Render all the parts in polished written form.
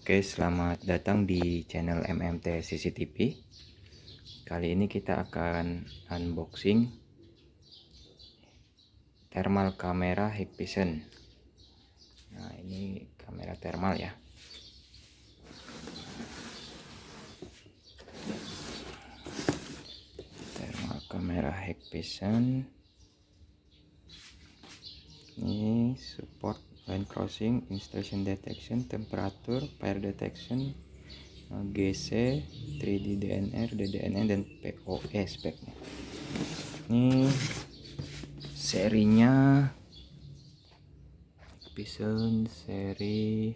Oke, selamat datang di channel MMT CCTV. Kali ini kita akan unboxing thermal kamera Hikvision. Nah, ini kamera thermal ya. Thermal kamera Hikvision. Ini support line crossing, installation detection, temperature, fire detection, GC, 3D DNR, DDNN, dan PoE speknya. Ini serinya Hikvision seri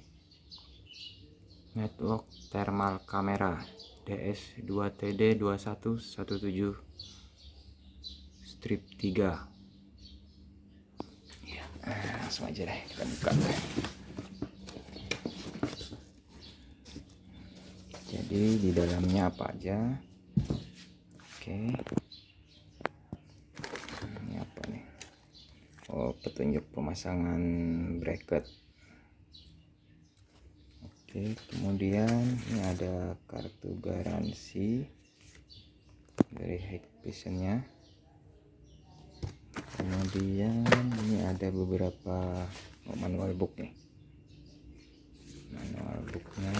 network thermal camera DS2TD2117-3 ya. Langsung aja deh kita buka. Jadi di dalamnya apa aja? Oke, ini apa nih? Oh, petunjuk pemasangan bracket. Oke, kemudian ini ada kartu garansi dari Hikvisionnya. Kemudian ini ada beberapa manual book nih. Manual booknya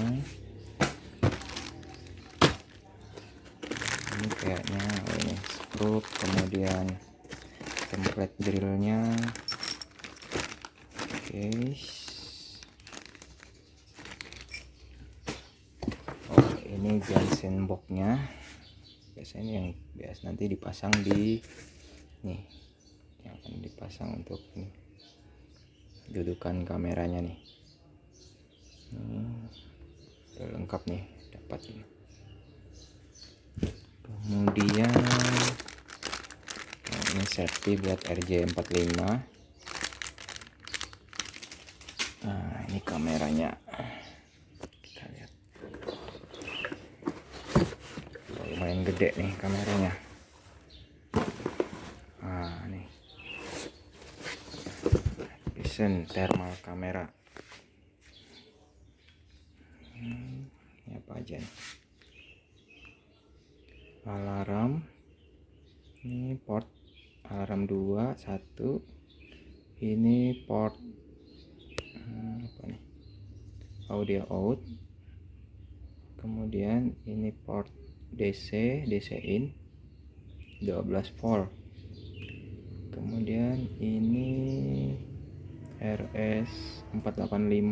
ini kayaknya ini skrup, kemudian template drillnya. Oke. Oh, ini Johnson boxnya. Biasanya yang biasa nanti dipasang di nih, yang akan dipasang untuk nih, dudukan kameranya nih. Udah lengkap nih, dapat ini. Kemudian ini safety buat RJ45. Nah, ini kameranya. Kita lihat. Lumayan gede nih kameranya. Nah, nih. Hikvision thermal kamera. Ini apa aja nih? Alarm. Ini port alarm 2, 1. Ini port apa nih? Audio out. Kemudian ini port DC in 12 volt. Kemudian ini RS485.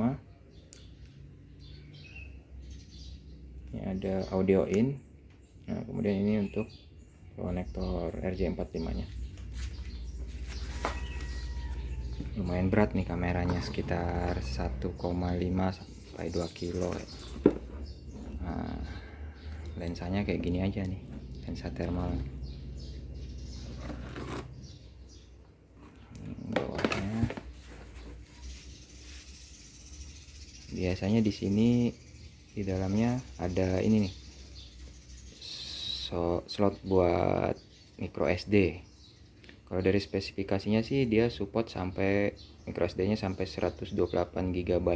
Ini ada audio in. Nah, kemudian ini untuk konektor RJ45 nya. Lumayan berat nih kameranya, sekitar 1,5 sampai 2 kilo ya. Nah, lensanya kayak gini aja nih, lensa thermal. Bawahnya biasanya di sini di dalamnya ada ini nih, slot buat micro SD. Kalau dari spesifikasinya sih dia support sampai micro SD nya sampai 128 GB.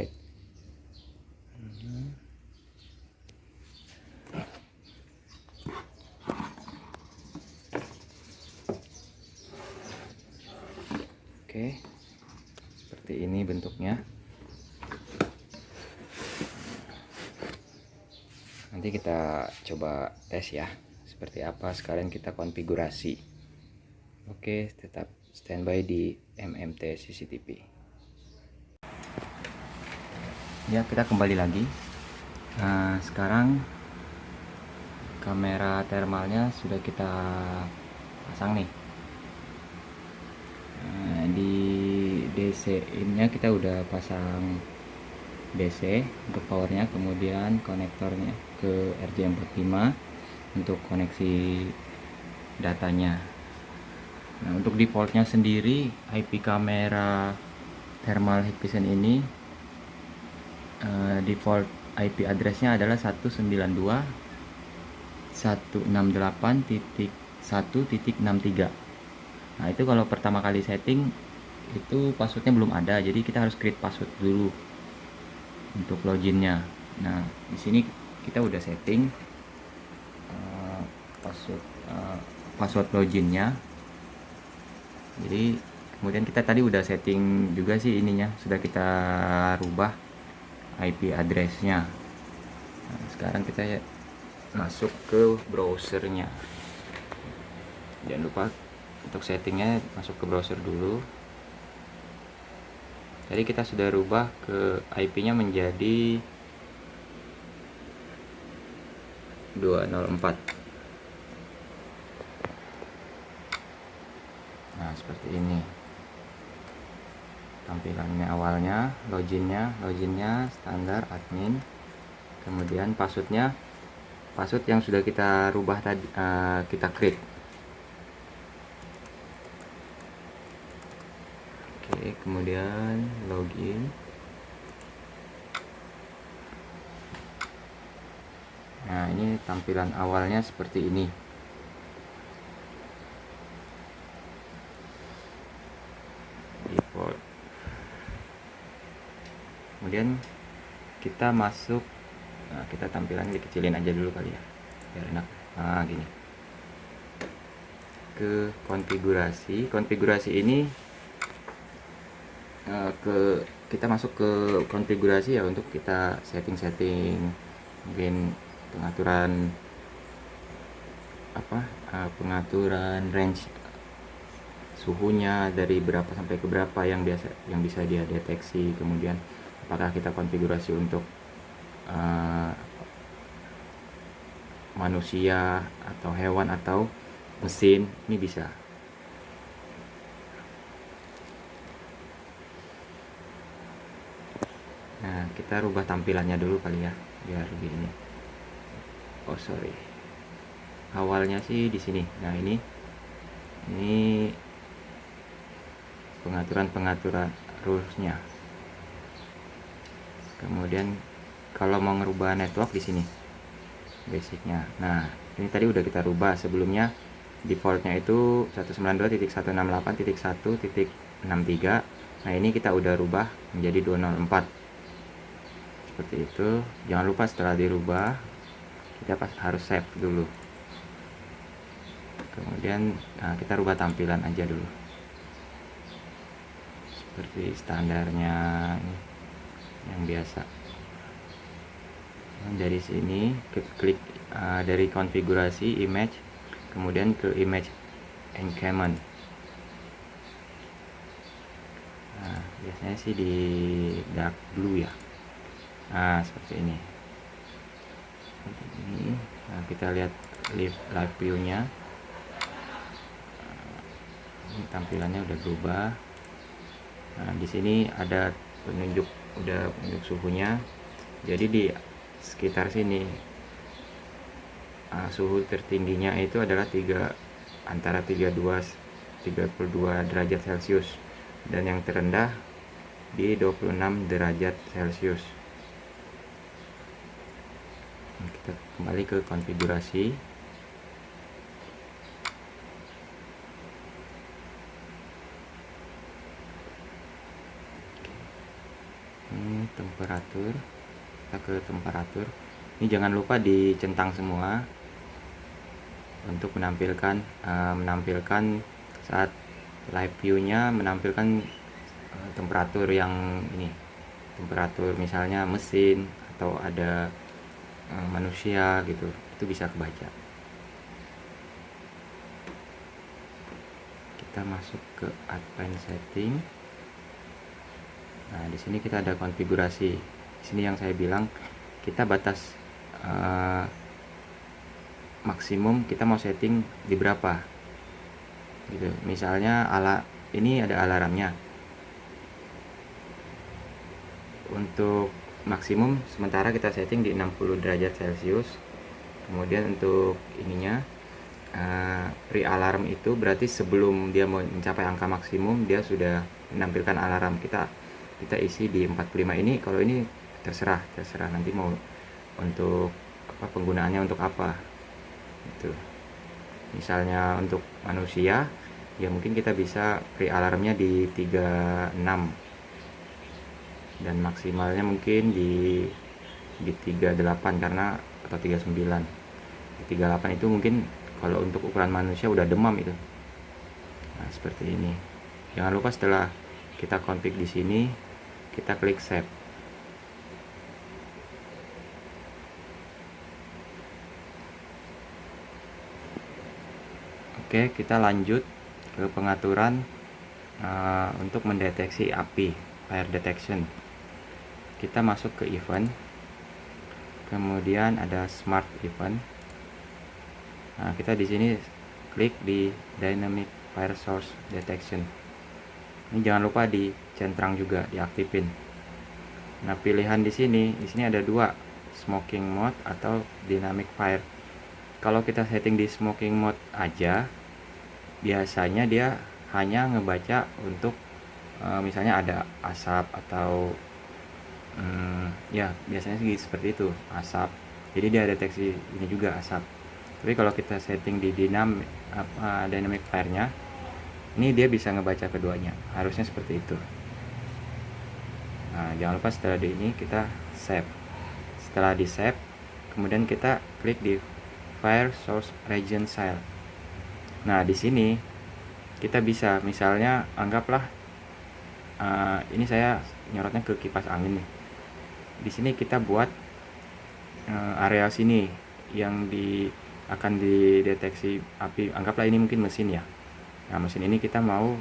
Oke, seperti ini bentuknya. Nanti kita coba tes ya, seperti apa. Sekalian kita konfigurasi. Oke, tetap standby di MMT CCTV. Ya, kita kembali lagi. Nah, sekarang kamera thermalnya sudah kita pasang nih. Nah, di DC in-nya kita udah pasang DC untuk powernya, kemudian konektornya ke RJ45 untuk koneksi datanya. Nah, untuk defaultnya sendiri IP kamera thermal Hikvision ini default IP addressnya adalah 192.168.1.63. Nah, itu kalau pertama kali setting itu passwordnya belum ada, jadi kita harus create password dulu untuk loginnya. Nah, di sini kita udah setting password loginnya. Jadi kemudian kita tadi udah setting juga sih ininya, sudah kita rubah IP addressnya. Nah, sekarang kita masuk ke browsernya. Jangan lupa untuk settingnya masuk ke browser dulu. Tadi kita sudah rubah ke IP-nya menjadi 204. Nah, seperti ini tampilannya. Awalnya loginnya standar admin, kemudian password yang sudah kita rubah tadi, kita create. Oke, kemudian login. Nah, ini tampilan awalnya seperti ini. Default. Kemudian kita masuk. Nah, kita tampilannya dikecilin aja dulu kali ya, biar enak. Nah, gini. Ke konfigurasi ini, kita masuk ke konfigurasi ya, untuk kita setting mungkin pengaturan pengaturan range suhunya dari berapa sampai ke berapa yang bisa dia deteksi. Kemudian apakah kita konfigurasi untuk manusia atau hewan atau mesin, ini bisa. Nah, kita rubah tampilannya dulu kali ya, biar begini. Oh sorry, awalnya sih di sini. Nah, ini pengaturan rulesnya. Kemudian kalau mau ngerubah network di sini basicnya. Nah, ini tadi udah kita rubah. Sebelumnya defaultnya itu 192.168.1.63. Nah, ini kita udah rubah menjadi 204 seperti itu. Jangan lupa setelah dirubah kita harus save dulu. Kemudian kita rubah tampilan aja dulu seperti standarnya yang biasa. Dari sini klik dari konfigurasi image, kemudian ke image encampment. Nah, biasanya sih di dark blue ya. Nah, seperti ini. Nah, kita lihat live view-nya. Ini tampilannya udah berubah. Nah, di sini ada penunjuk suhunya. Jadi di sekitar sini suhu tertingginya itu adalah antara 32 derajat Celcius, dan yang terendah di 26 derajat Celcius. Kita kembali ke konfigurasi. Ini temperatur, kita ke temperatur. Ini jangan lupa dicentang semua untuk menampilkan saat live view-nya menampilkan temperatur yang ini, temperatur misalnya mesin atau ada manusia gitu, itu bisa kebaca. Kita masuk ke advanced setting. Nah, di sini kita ada konfigurasi. Di sini yang saya bilang kita batas maksimum kita mau setting di berapa gitu. Misalnya ini ada alarmnya. Untuk maksimum sementara kita setting di 60 derajat Celcius. Kemudian untuk ininya pre-alarm itu berarti sebelum dia mau mencapai angka maksimum dia sudah menampilkan alarm. Kita isi di 45. Ini kalau ini terserah nanti mau untuk penggunaannya untuk apa itu. Misalnya untuk manusia ya mungkin kita bisa pre-alarmnya di 36 dan maksimalnya mungkin di bit 38 karena atau 39. 38 itu mungkin kalau untuk ukuran manusia udah demam itu. Nah, seperti ini. Jangan lupa setelah kita config di sini, kita klik save. Oke, kita lanjut ke pengaturan untuk mendeteksi api, fire detection. Kita masuk ke event, kemudian ada smart event. Nah, kita di sini klik di dynamic fire source detection. Ini jangan lupa dicentrang juga, diaktifin. Nah, pilihan di sini ada dua, smoking mode atau dynamic fire. Kalau kita setting di smoking mode aja, biasanya dia hanya ngebaca untuk misalnya ada asap atau ya biasanya sih seperti itu, asap. Jadi dia deteksi ini juga asap. Tapi kalau kita setting di dynamic fire-nya, ini dia bisa ngebaca keduanya. Harusnya seperti itu. Nah, jangan lupa setelah ini kita save. Setelah di save, kemudian kita klik di fire source region cell. Nah, di sini kita bisa misalnya anggaplah ini saya nyorotnya ke kipas angin nih. Di sini kita buat area sini yang akan dideteksi api. Anggaplah ini mungkin mesin ya. Nah, mesin ini kita mau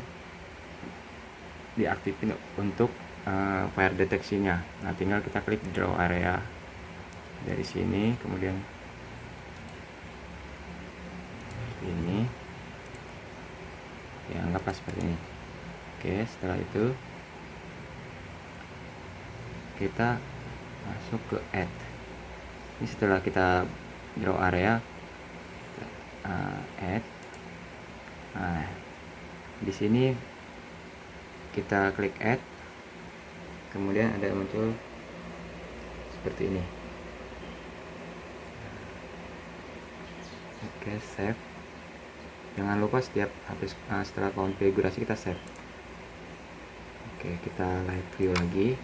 diaktifin untuk fire deteksinya. Nah, tinggal kita klik draw area dari sini, kemudian ini ya, anggaplah seperti ini. Oke, setelah itu kita masuk ke add. Ini setelah kita draw area, add. Nah, di sini kita klik add, kemudian ada muncul seperti ini. Oke, save. Jangan lupa setiap habis setelah konfigurasi kita save. Oke, kita live view lagi.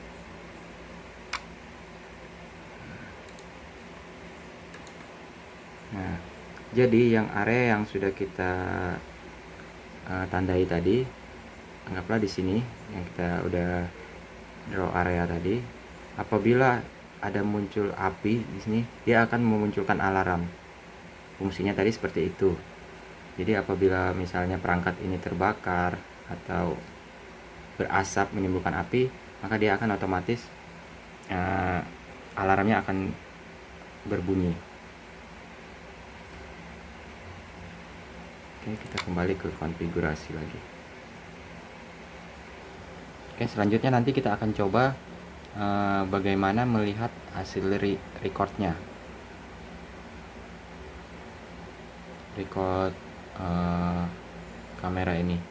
Nah, jadi yang area yang sudah kita tandai tadi, anggaplah di sini yang kita udah draw area tadi, apabila ada muncul api di sini, dia akan memunculkan alarm. Fungsinya tadi seperti itu. Jadi apabila misalnya perangkat ini terbakar atau berasap menimbulkan api, maka dia akan otomatis alarmnya akan berbunyi. Oke, kita kembali ke konfigurasi lagi. Oke, selanjutnya nanti kita akan coba bagaimana melihat hasil recordnya, record kamera ini.